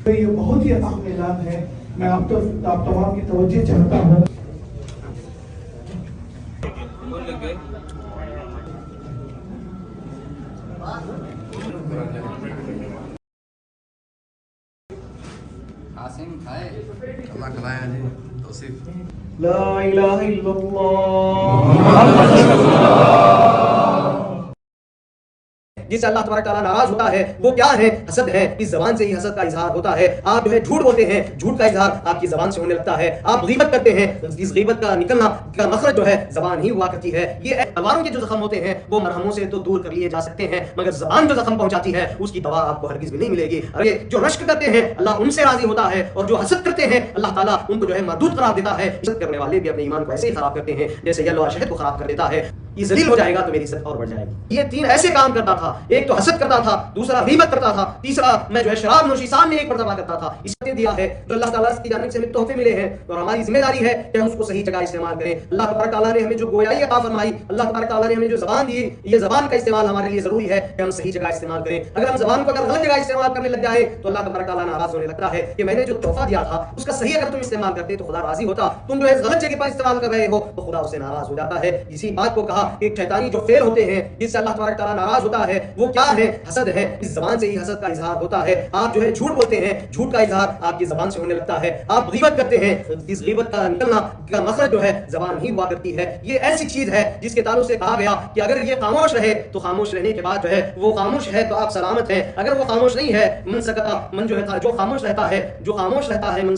یہ بہت ہی اہم اعلان ہے. میں آپ تمام کی توجہ چاہتا ہوں. اللہ کھلائے جی توصیف. لا الہ الا اللہ. جس سے اللہ تبارک تعالیٰ ناراض ہوتا ہے وہ کیا ہے؟ حسد ہے. اس زبان سے ہی حسد کا اظہار ہوتا ہے. آپ جو ہے جھوٹ بولتے ہیں, جھوٹ کا اظہار آپ کی زبان سے ہونے لگتا ہے. آپ غیبت کرتے ہیں, اس غیبت کا نکلنا کا مخرج جو ہے زبان ہی ہوا کرتی ہے. یہ تلواروں کے جو زخم ہوتے ہیں وہ مرہموں سے تو دور کر لیے جا سکتے ہیں, مگر زبان جو زخم پہنچاتی ہے اس کی دوا آپ کو ہرگز بھی نہیں ملے گی. ارے جو رشک کرتے ہیں اللہ ان سے راضی ہوتا ہے, اور جو حسد کرتے ہیں اللہ تعالیٰ ان کو جو ہے مردود قرار دیتا ہے. حسد کرنے والے بھی اپنے ایمان کو ایسے ہی خراب کرتے ہیں جیسے یلو شہد کو خراب کر دیتا ہے. یہ ذلیل ہو جائے گا تو میری عزت اور بڑھ جائے گی. یہ تین ایسے کام کرتا تھا, ایک تو حسد کرتا تھا, دوسرا غیبت کرتا تھا, تیسرا میں جو ہے شراب نوشی سامنے ایک مرتبہ کرتا تھا. اس نے دیا ہے جو اللہ تعالیٰ کی جانب سے ہمیں تحفے ملے ہیں, اور ہماری ذمہ داری ہے کہ ہم اس کو صحیح جگہ استعمال کریں. اللہ تبارک تعالیٰ نے ہمیں جو گویائی عطا فرمائی, اللہ تبارک تعالیٰ نے ہمیں جو زبان دی, یہ زبان کا استعمال ہمارے لیے ضروری ہے کہ ہم صحیح جگہ استعمال کریں. اگر ہم زبان کو اگر غلط جگہ استعمال کرنے لگ جائیں تو اللہ تبارک تعالیٰ ناراض ہونے لگتا ہے کہ میں نے جو تحفہ دیا تھا اس کا صحیح اگر تم استعمال کرتے تو خدا راضی ہوتا. تم جو ہے غلط جگہ پر استعمال کر رہے ہو تو خدا اسے ناراض ہو جاتا ہے. اسی بات کو کہا کہ شیطانی جو فعل ہوتے ہیں جس سے اللہ تبارک تعالیٰ ناراض ہوتا ہے وہ کیا ہے؟ حسد ہے. اس زبان سے ہی حسد کا اظہار ہوتا ہے. آپ جو ہے جھوٹ بولتے ہیں, جھوٹ کا اظہار آپ کی زبان سے ہونے لگتا ہے. آپ غیبت کرتے ہیں, اس غیبت کا نکلنا کا مخرج جو ہے زبان ہی ہوا کرتی ہے. یہ ایسی چیز ہے جس کے تعلق سے کہا گیا کہ اگر یہ خاموش رہے تو خاموش رہنے کے بعد جو ہے وہ خاموش ہے تو آپ سلامت ہیں, اگر وہ خاموش نہیں ہے من سکتا من جو ہے جو خاموش رہتا ہے, جو خاموش رہتا ہے من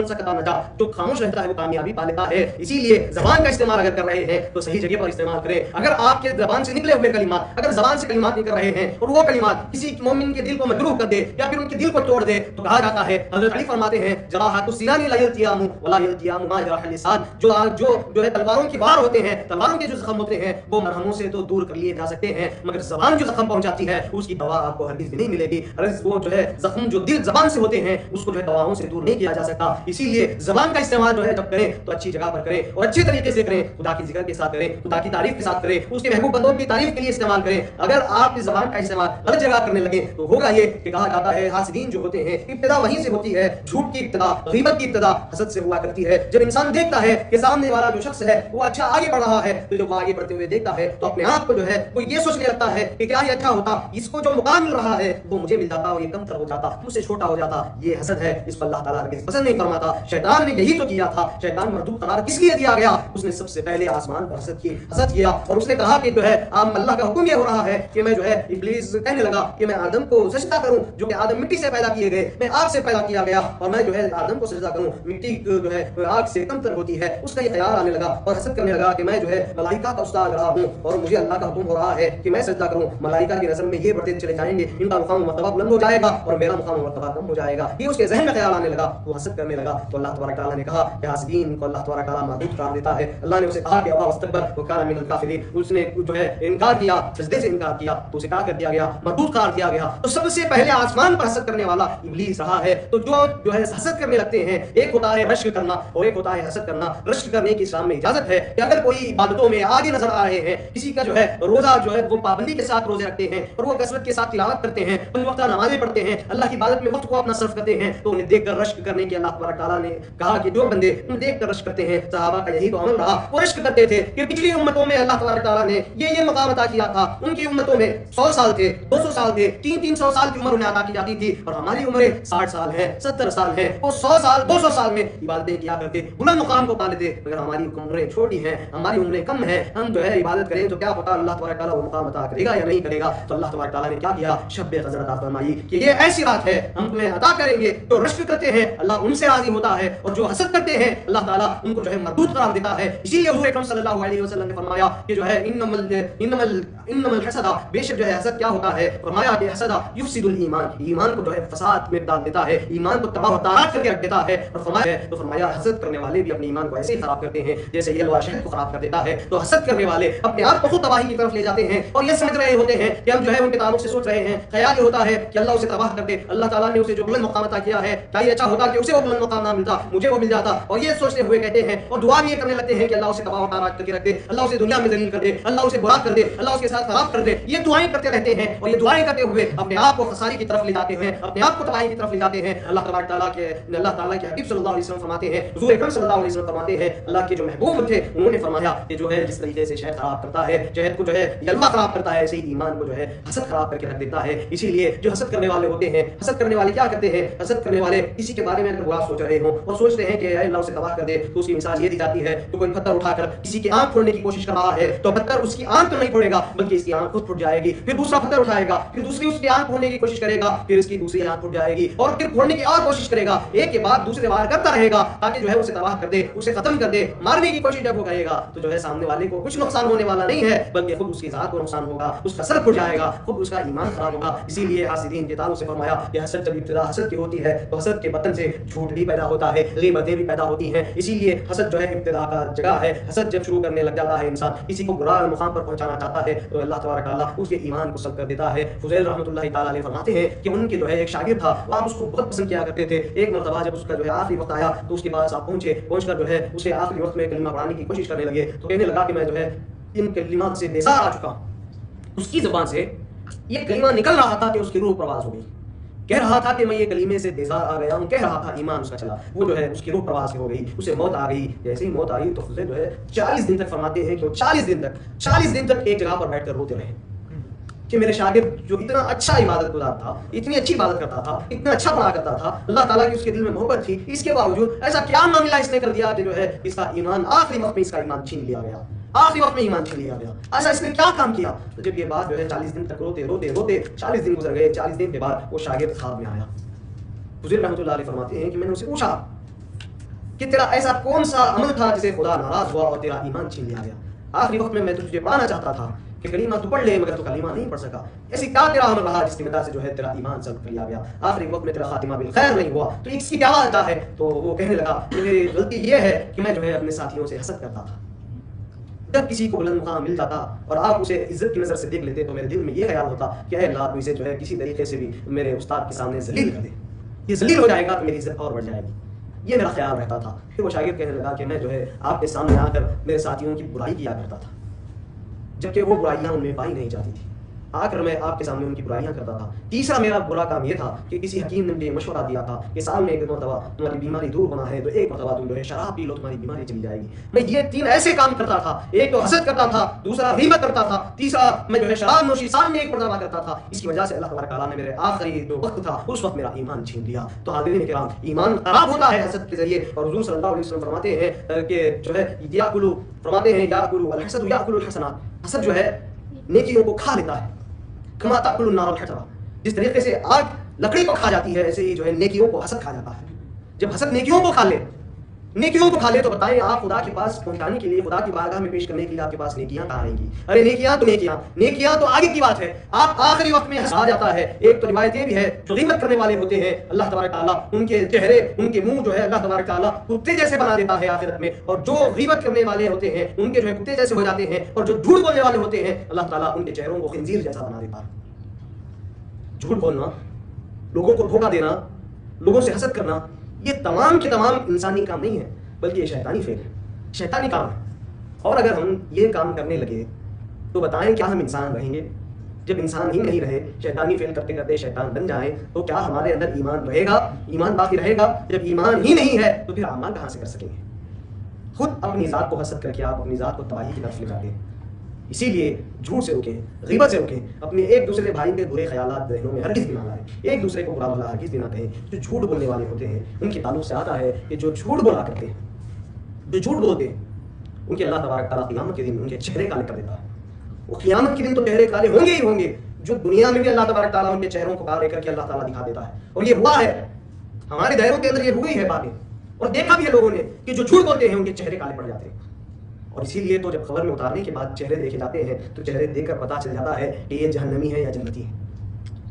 سکتا نجا, جو خاموش رہتا ہے وہ کامیابی پا لیتا ہے. اسی لیے زبان کا استعمال اگر کر رہے ہیں تو صحیح جگہ پر استعمال کریں. اگر آپ کے زبان سے نکلے ہوئے کلمات, اگر زبان سے کلمات نکل رہے ہیں اور وہ کلمات کسی مومن کے دل کو مجروح کر دے یا پھر ان کے دل کو توڑ دے تو کہا جاتا ہے, حضرت علی فرماتے ہیں جراحات السنان لا یلتیام ولا یلتیام ما جرح اللسان, جو ہے تلواروں کی وار ہوتے ہیں, تلواروں کے جو زخم ہوتے ہیں وہ مرہموں سے تو دور کر لیے جا سکتے ہیں, مگر زبان جو زخم پہنچاتی ہے اس کی دوا آپ کو ہرگز بھی نہیں ملے گی. وہ جو ہے زخم جو دل زبان سے ہوتے ہیں اس کو جو ہے دواؤں سے دور نہیں کیا جا سکتا. اسی لیے زبان کا استعمال جو ہے جب کریں تو اچھی جگہ پر کریں اور اچھے طریقے سے کریں, خدا کی ذکر کے ساتھ کریں, خدا کی تعریف کے ساتھ کریں, اس کے محبوب بندوں کی تعریف کے لیے استعمال کریں. اگر آپ اس زبان کا استعمال غلط جگہ کرنے لگے تو ہوگا یہ کہ کہا جاتا ہے حاسدین جو ہوتے ہیں ابتدا وہیں سے ہوتی ہے. جھوٹ کی ابتدا, غیبت کی ابتدا حسد سے ہوا کرتی ہے. جب انسان دیکھتا ہے کہ سامنے والا جو شخص ہے وہ اچھا آگے بڑھ رہا ہے تو جب وہ آگے بڑھتے ہوئے دیکھتا ہے تو اپنے آپ کو جو ہے وہ یہ سوچنے لگتا ہے کہ کیا یہ اچھا ہوتا, اس کو جو مقام مل رہا ہے وہ مجھے مل جاتا اور یہ کم تر ہو جاتا, مجھ سے چھوٹا ہو جاتا. یہ حسد ہے, اس پر اللہ تعالیٰ پسند نہیں فرماتا. شیطان نے یہی تو کیا تھا. شیطان مردود قرار کس لیے دیا گیا؟ اس نے سب سے پہلے آسمان پر حسد کیا اور اس نے کہا کہ جو ہے اللہ کا حکم یہ ہو رہا ہے کہ میں جو ہے ابلیس کہنے لگا کہ میں آدم کو سجدہ کروں جو کہ آدم مٹی سے پیدا کیے گئے, میں آگ سے پیدا کیا گیا اور میں جو ہے آدم کو سجدہ کروں, مٹی جو ہے آگ سے کم تر ہوتی ہے. اس کا یہ خیال آنے لگا اور حسد کرنے لگا کہ میں جو ہے ملائکہ کا استاد رہا ہوں اور مجھے اللہ کا حکم ہو رہا ہے کہ میں سجدہ کروں. ملائکہ کی نظر میں یہ بڑھتے چلے جائیں گے, ان کا مقام و مرتبہ بلند ہو جائے گا اور میرا مقام و مرتبہ کم ہو جائے گا. یہ اس کے ذہن میں خیال آنے لگا, وہ حسد کرنے لگا. تو اللہ تبارک تعالیٰ نے کہا کہ حاسدین کو اللہ تبارک تعالیٰ مردود قرار دیتا ہے. اللہ نے اسے کہا کہ ابا واستکبر وکان من الکافرین, اس نے جو ہے انکار کیا, سجدے سے انکار کیا تو اسے کیا کر دیا گیا؟ مردود قرار دیا گیا. تو سب سے پہلے آسمان پر حسد کرنے والا ابلیس رہا ہے. تو جو ہے حسد کرنے لگتے ہیں, ایک ہوتا ہے رشک کرنا اور ایک ہوتا ہے حسد کرنا. رشک کرنے کی اسلام میں اجازت ہے کہ اگر کوئی عبادتوں میں آگے نظر آ رہے ہیں, کسی کا جو ہے روزہ جو ہے وہ پابندی کے ساتھ روزے رکھتے ہیں اور وہ کثرت کے ساتھ تلاوت کرتے ہیں, وقت نمازیں پڑھتے ہیں, اللہ کی عبادت میں وقت کو اپنا صرف کرتے ہیں, تو انہیں دیکھ کر رشک کرنے کی اللہ تبارک تعالیٰ نے کہا کہ جو بندے انہیں دیکھ کر رشک کرتے ہیں, صحابہ کا یہی تو عمل رہا, وہ رشک کرتے تھے کہ پچھلی امتوں میں اللہ تبارک تعالیٰ نے یہ مقام عطا کیا تھا. ان کی امتوں میں 100 سال تھے, 200 سال تھے, 300 سال کی عمر انہیں عطا کی جاتی تھی, اور ہماری عمریں 60 سال ہیں, 70 سال ہیں. وہ 100 سال 200 سال میں عبادتیں کیا کرتے, بلند مقام کو پا لیتے, مگر ہماری عمریں چھوٹی ہیں, ہماری عمریں کم ہیں. ہم جو ہے عبادت کریں تو کیا پتا اللہ تبارک تعالیٰ وہ مقام عطا کرے گا یا نہیں کرے گا. تو اللہ تبارک تعالیٰ نے کیا کیا؟ شب قدر عطا فرمائی کہ یہ ایسی رات ہے ہم تمہیں عطا کریں گے. جو رشک کرتے ہیں اللہ ان سے راضی ہوتا ہے, اور جو حسد کرتے ہیں اللہ تعالیٰ ان کو جو ہے مردود قرار دیتا ہے. اسی لیے حضور اکرم صلی اللہ علیہ وسلم نے فرمایا کہ جو ہے انما الحسد, بے شک جو ہے حسد کیا ہوتا ہے؟ فرمایا کہ حسد یفسد الایمان, ایمان کو جو ہے فساد میں ڈال دیتا ہے, ایمان کو تباہ و تارات کر کے رکھ دیتا ہے. اور فرمایا حسد کرنے والے بھی اپنے ایمان کو ایسے ہی خراب کرتے ہیں جیسے یہ لوہا شہد کو خراب کر دیتا ہے. تو حسد کرنے والے اپنے آپ کو خود تباہی کی طرف لے جاتے ہیں اور یہ سمجھ رہے ہوتے ہیں کہ ہم جو ہے ان کے تعلق سے سوچ رہے ہیں, خیال یہ ہوتا ہے کہ اللہ اسے تباہ کر دے, اللہ تعالیٰ نے اسے جو بلند مقام عطا کیا ہے کیا یہ اچھا ہوتا کہ اسے وہ بلند مقام نہ ملتا, مجھے وہ مل جاتا. اور یہ سوچتے ہوئے کہتے ہیں اور دعا بھی یہ کرنے لگتے ہیں کہ اللہ اسے تباہ و تارات کر کے رکھ دے, اللہ اسے دنیا دنیا میں ذلیل کر دے, اللہ اسے برا کر دے, اللہ اس کے ساتھ خراب کر دے. یہ دعائیں کرتے رہتے ہیں اور یہ دعائیں کرتے ہوئے اپنے آپ کو خساری کی طرف لے جاتے ہیں, اپنے آپ کو تباہی کی طرف لے جاتے ہیں. اللہ تبارک تعالیٰ کے حبیب صلی اللہ علیہ وسلم فرماتے ہیں, حضور اکرم صلی اللہ علیہ وسلم فرماتے ہیں, اللہ کے جو محبوب تھے انہوں نے فرمایا کہ جو ہے جس طریقے سے شہد خراب کرتا ہے, شہد کو جو ہے جلوہ خراب کرتا ہے, ایسے ہی ایمان کو جو ہے حسد خراب کر کے رکھ دیتا ہے. اسی لیے جو حسد کرنے والے ہوتے ہیں, حسد کرنے والے کیا کرتے ہیں, حسد کرنے والے کسی کے بارے میں اگر برا سوچ رہے ہوں اور سوچتے ہیں کہ اللہ اسے تباہ کر دے, تو اس کی مثال یہ دی جاتی ہے کہ کوئی پتھر اٹھا کر کسی کی آنکھ پھوڑنے کی کوشش کر رہا ہے تو پتھر اس کی آنکھ تو نہیں پھوڑے گا بلکہ اس کی آنکھ خود پھٹ جائے گی. پھر دوسرا پتھر اٹھائے گا, پھر دوسری اس کی آنکھ پھوڑنے کی کوشش کرے گا, پھر اس کی دوسری آنکھ پھٹ جائے گی, اور پھر پھوڑنے کی اور کوشش کرے گا, ایک کے بعد دوسرے وار کرتا رہے گا تاکہ جو ہے اسے تباہ کر دے, اسے ختم کر دے. مارنے کی کوشش جب وہ کرے گا تو جو ہے سامنے والے کو کچھ نقصان ہونے والا نہیں ہے بلکہ خود اس کی ذات کو نقصان ہوگا, اس کا سر پھٹ جائے گا, خود اس کا ایمان خراب ہوگا. اسی لیے حاسدین کے تعلق سے فرمایا کہ حسد جب ابتدا حسد کی ہوتی ہے تو حسد کے بطن سے جھوٹ بھی پیدا ہوتا ہے, غیبتیں بھی پیدا ہوتی ہیں. اسی لیے حسد جو ہے ابتدا کا جگہ ہے. حسد جب شروع کرنے لگ جاتا ہے, انسان کسی کو برا مقام پر پہنچانا چاہتا ہے تو اللہ تبارک تعالیٰ اس کے ایمان کو سلب کر دیتا ہے. فضیل رحمۃ اللہ تعالیٰ علیہ فرماتے ہیں کہ ان کے جو ہے ایک شاگرد تھا, وہ آپ اس کو بہت پسند کیا کرتے تھے. ایک مرتبہ جب اس کا جو ہے آخری وقت آیا تو اس کے پاس آپ پہنچ کر جو ہے اسے آخری وقت میں کلمہ پڑھانے کی کوشش کرنے لگے تو کہنے لگا کہ میں جو ہے ان کلمات سے بیزار آ چکا ہوں. اس کی زبان سے یہ کلمہ نکل رہا تھا کہ اس کی روح پرواز ہو گئی, کہہ رہا تھا کہ میں یہ کلمے سے بیزار آ گیا ہوں, کہہ رہا تھا, ایمان اس کا چلا, وہ جو ہے اس کی روح پرواز ہو گئی, اسے موت آ گئی. جیسے ہی موت آئی تو فضیل جو ہے 40 دن تک فرماتے ہیں کہ وہ 40 دن تک ایک جگہ پر بیٹھ کر روتے رہے کہ میرے شاگرد جو اتنا اچھا عبادت گزار تھا, اتنی اچھی عبادت کرتا تھا, اتنا اچھا پڑھا کرتا تھا, اللہ تعالیٰ کی اس کے دل میں محبت تھی, اس کے باوجود ایسا کیا معاملہ اس نے کر دیا کہ جو ہے اس کا ایمان آخری وقت میں اس کا ایمان چھین لیا گیا, آخری وقت میں ایمان چھین لیا گیا. ایسا اس نے کیا کام کیا؟ تو جب یہ بات جو ہے 40 دن تک روتے 40 دن گزر گئے. 40 دن کے بعد وہ شاگرد خواب میں آیا. حضور رحمۃ اللہ علیہ فرماتے ہیں کہ میں نے اسے پوچھا کہ تیرا ایسا کون سا عمل تھا جسے خدا ناراض ہوا اور تیرا ایمان چھین لیا گیا؟ آخری وقت میں تجھے پڑھانا چاہتا تھا کہ کلمہ تو پڑھ لے مگر تو کلمہ نہیں پڑھ سکا. ایسی کیا تیرا عمل رہا جس کی وجہ سے جو ہے تیرا ایمان سلب کر لیا گیا, آخری وقت میں تیرا خاتمہ بالخیر نہیں ہوا؟ تو اس کی کیا وجہ ہے؟ تو وہ کہنے لگا کہ میری غلطی یہ ہے کہ میں جو ہے اپنے ساتھیوں سے حسد کرتا تھا. جب کسی کو بلند مقام مل جاتا اور آپ اسے عزت کی نظر سے دیکھ لیتے تو میرے دل میں یہ خیال ہوتا کہ اے اللہ تو اسے جو ہے کسی طریقے سے بھی میرے استاد کے سامنے ذلیل کر دے, یہ ذلیل ہو جائے گا تو میری عزت اور بڑھ جائے گی. یہ میرا خیال رہتا تھا. پھر وہ شاگرد کہنے لگا کہ میں جو ہے آپ کے سامنے آ کر میرے ساتھیوں کی برائی کیا کرتا تھا جبکہ وہ برائیاں ان میں پائی نہیں جاتی تھی. آ کر میں آپ کے سامنے ان کی برائیاں کرتا تھا. تیسرا میرا برا کام یہ تھا کہ کسی حکیم نے مجھے مشورہ دیا تھا کہ سال میں ایک مرتبہ تمہاری بیماری دور ہونا ہے تو ایک مرتبہ تم جو ہے شراب پی لو, تمہاری بیماری چلی جائے گی. میں یہ 3 ایسے کام کرتا تھا, ایک تو حسد کرتا تھا, دوسرا غیبت کرتا تھا, تیسرا میں جو ہے شراب نوشی سال میں ایک مرتبہ کرتا تھا. اس کی وجہ سے اللہ تبارک تعالیٰ نے میرے آخری جو وقت تھا اس وقت میرا ایمان چھین لیا. تو حاضرین کرام, ایمان خراب ہوتا ہے حسد کے ذریعے. اور حضور صلی اللہ علیہ وسلم فرماتے ہیں کہ جو ہے یاکلوا الحسد یاکل الحسنات, حسد جو ہے نیکیوں کو کھا لیتا ہے. کما تاکل النار الحطب, جس طریقے سے آگ لکڑی کو کھا جاتی ہے ایسے ہی جو ہے نیکیوں کو حسد کھا جاتا ہے. جب حسد نیکیوں کو کھا لے تو بتائیں آپ خدا کے پاس پہنچانے کے لیے, خدا کی بارگاہ میں پیش کرنے کے لیے آپ کے پاس نیکیاں کہاں آئیں گی؟ ارے نیکیاں تو آگے کی بات ہے. آپ آخری وقت میں آ جاتا ہے. ایک تو روایت یہ بھی ہے جو غیبت کرنے والے ہوتے ہیں اللہ تبارک تعالیٰ ان کے چہرے, ان کے منہ جو ہے اللہ تبارک تعالیٰ کتے جیسے بنا دیتا ہے آخرت میں, اور جو غیبت کرنے والے ہوتے ہیں ان کے جو ہے کتے جیسے ہو جاتے ہیں, اور جو جھوٹ بولنے والے ہوتے ہیں اللہ تعالیٰ ان کے چہروں کو خنزیر جیسا بنا دیتا ہے. جھوٹ بولنا, لوگوں کو دھوکہ دینا, لوگوں سے حسد کرنا, یہ تمام کے تمام انسانی کام نہیں ہے بلکہ یہ شیطانی فعل ہے, شیطانی کام ہے. اور اگر ہم یہ کام کرنے لگے تو بتائیں کیا ہم انسان رہیں گے؟ جب انسان ہی نہیں رہے, شیطانی فعل کرتے کرتے شیطان بن جائیں تو کیا ہمارے اندر ایمان رہے گا؟ ایمان باقی رہے گا؟ جب ایمان ہی نہیں ہے تو پھر اعمال کہاں سے کر سکیں گے؟ خود اپنی ذات کو حسد کر کے آپ اپنی ذات کو تباہی کی طرف لے جاتے ہیں. اسی لیے جھوٹ سے روکیں, غیبت سے روکیں, اپنے ایک دوسرے بھائی کے برے خیالات ذہنوں میں ہرگز بھی نہ لائیں, ایک دوسرے کو برا بھلا ہرگز بھی نہ کہیں. جو جھوٹ بولنے والے ہوتے ہیں ان کے تعلق سے آتا ہے کہ جو جھوٹ بولا کرتے ہیں, جو جھوٹ بولتے ہیں ان کے اللہ تبارک تعالیٰ قیامت کے دن ان کے چہرے کالے کر دیتا ہے. وہ قیامت کے دن تو چہرے کالے ہوں گے ہی ہوں گے, جو دنیا میں بھی اللہ تبارک تعالیٰ ان کے چہروں کو کالے کر کے اللہ تعالیٰ دکھا دیتا ہے. اور یہ ہوا ہے ہمارے دائروں کے اندر, یہ ہوئی ہے باتیں, اور دیکھا بھی ہے لوگوں نے کہ جو جھوٹ بولتے ہیں ان کے چہرے کالے پڑ جاتے ہیں. اور اسی لیے تو جب خبر میں اتارنے کے بعد چہرے دیکھے جاتے ہیں تو چہرے دیکھ کر پتہ چل جاتا ہے کہ یہ جہنمی ہے یا جنتی ہے.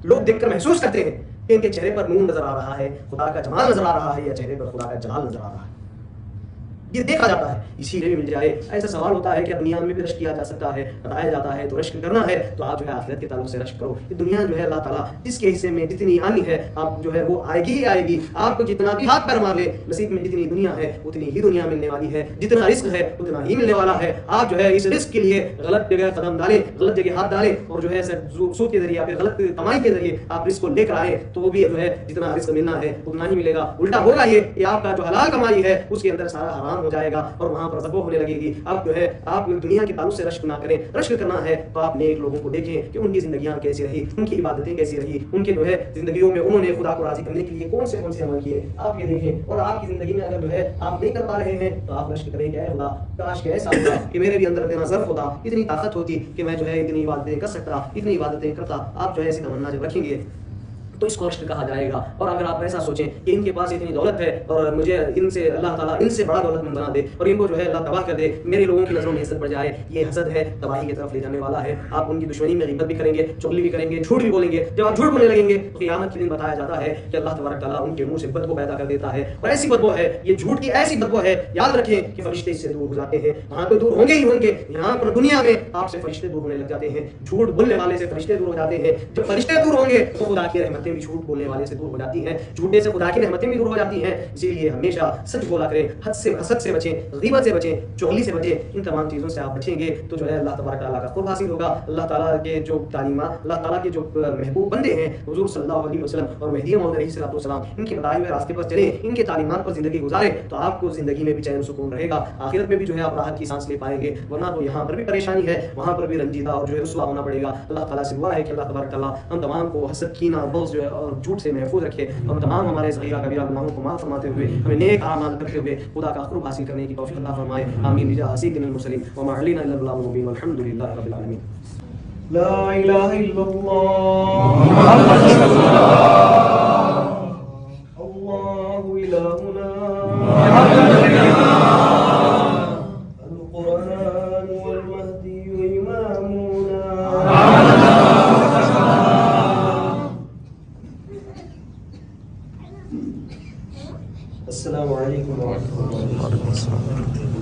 لوگ دیکھ کر محسوس کرتے ہیں کہ ان کے چہرے پر نور نظر آ رہا ہے, خدا کا جمال نظر آ رہا ہے, یا چہرے پر خدا کا جلال نظر آ رہا ہے. یہ دیکھا جاتا ہے، اسی لیے بھی مل جائے۔ ایسا سوال ہوتا ہے کہ دنیا میں بھی رشک کیا جا سکتا ہے، بتایا جاتا ہے، تو رشک کرنا ہے تو آپ جو ہے آخرت کے تعلق سے رشک کرو۔ یہ دنیا جو ہے اللہ تعالیٰ جس کے حصے میں جتنی آنی ہے آپ جو ہے وہ آئے گی ہی آئے گی، آپ کو جتنا بھی ہاتھ پیر مار لے نصیب میں جتنی دنیا ہے اتنی ہی دنیا ملنے والی ہے، جتنا رزق ہے اتنا ہی ملنے والا ہے۔ آپ جو ہے اس رزق کے لیے غلط جگہ قدم ڈالیں، غلط جگہ ہاتھ ڈالیں اور جو ہے سود کے ذریعے پھر غلط کمائی کے ذریعے آپ رزق کو لے کر آئے تو وہ بھی جو ہے جتنا رزق ملنا ہے اتنا ہی ملے گا۔ الٹا ہوگا یہ کہ آپ کا جو حلال کمائی ہے اس کے اندر سارا حرام ہو جائے گا اور وہاں پر ذبح ہونے لگے گی۔ اب جو ہے آپ دنیا کے تعلق سے رشک نہ کریں، رشک کرنا ہے تو آپ نیک لوگوں کو دیکھیں کہ ان کی زندگیاں کیسی رہی، ان کی عبادتیں کیسی رہی، ان کے جو ہے زندگیوں میں انہوں نے خدا کو راضی کرنے کے لیے کون سے عمل کیے، آپ یہ دیکھیں۔ اور آپ کی زندگی میں اگر جو ہے آپ نہیں کر پا رہے ہیں تو آپ رشک کریں کہ اے خدا کاش کہ ایسا ہوتا کہ میرے بھی اندر اتنا ظرف ہوتا، اتنی طاقت ہوتی کہ میں جو ہے اتنی عبادتیں کر سکتا، اتنی عبادتیں کرتا۔ آپ جو ہے ایسی تمنا جب رکھیں گے تو اس کو رشک کہا جائے گا۔ اور اگر آپ ایسا سوچیں کہ ان کے پاس اتنی دولت ہے اور مجھے ان سے اللہ تعالیٰ ان سے بڑا دولت مند بنا دے اور ان کو جو ہے اللہ تباہ کر دے، میرے لوگوں کی نظروں میں حسد بڑھ جائے، یہ حسد ہے، تباہی کی طرف لے جانے والا ہے۔ آپ ان کی دشمنی میں غیبت بھی کریں گے، چغلی بھی کریں گے، جھوٹ بھی بولیں گے۔ جب آپ جھوٹ بولنے لگیں گے تو قیامت کے دن بتایا جاتا ہے کہ اللہ تبارک تعالیٰ ان کے منہ سے بدبو پیدا کر دیتا ہے، اور ایسی بدبو ہے، یہ جھوٹ کی ایسی بدبو ہے، یاد رکھیں کہ فرشتے اس سے دور ہو جاتے ہیں۔ وہاں تو دور ہوں گے ہی ہوں گے، یہاں پر دنیا میں آپ سے فرشتے دور ہونے لگ جاتے ہیں، جھوٹ بولنے والے سے فرشتے دور ہو جاتے ہیں۔ جب فرشتے دور ہوں گے تو خدا کی رحمتیں بھی جھوٹ بولنے والے سے دور ہو جاتی ہیں، جھوٹے سے خدا کی رحمتیں بھی دور ہو جاتی ہیں۔ اسی لیے ہمیشہ سچ بولا کریں، حسد سے بچیں، غیبت سے بچیں، چغلی سے بچیں۔ ان تمام چیزوں سے آپ بچیں گے تو جو ہے اللہ تبارک تعالیٰ کا قرب حاصل ہوگا۔ اللہ تعالیٰ کے جو تعلیمات، اللہ تعالیٰ کے جو محبوب بندے ہیں حضور صلی اللہ علیہ وسلم اور مہدی موعود علیہ السلام، ان کے بتائے ہوئے راستے پر چلیں، ان کے تعلیمات پر زندگی گزاریں تو آپ کو زندگی میں بھی چین و سکون رہے گا، آخرت میں بھی جو ہے آپ راحت کی سانس لے پائیں گے، ورنہ تو یہاں پر بھی پریشانی ہے، وہاں پر بھی رنجیدہ اور جو ہے رسوا ہونا پڑے گا۔ اللہ تعالیٰ سے دعا ہے کہ اللہ تبارک تعالیٰ ہم تمام کو حسد، کینہ، بغض جو ہے اور جھوٹ سے محفوظ رکھے، اور تمام ہمارے صغیرہ کبیرہ گناہوں کو معاف فرماتے ہوئے ہمیں نیک اعمال کرتے ہوئے خدا کا قرب حاصل کرنے کی توفیق عطا فرمائے۔ آمین بجاہ سیدنا المرسلین وما علینا الا البلاغ المبین والحمد للہ رب العالمین۔ لا الہ الا اللہ محمد رسول اللہ الہنا القرآن والمہدی امامنا۔ السلام علیکم ورحمۃ اللہ۔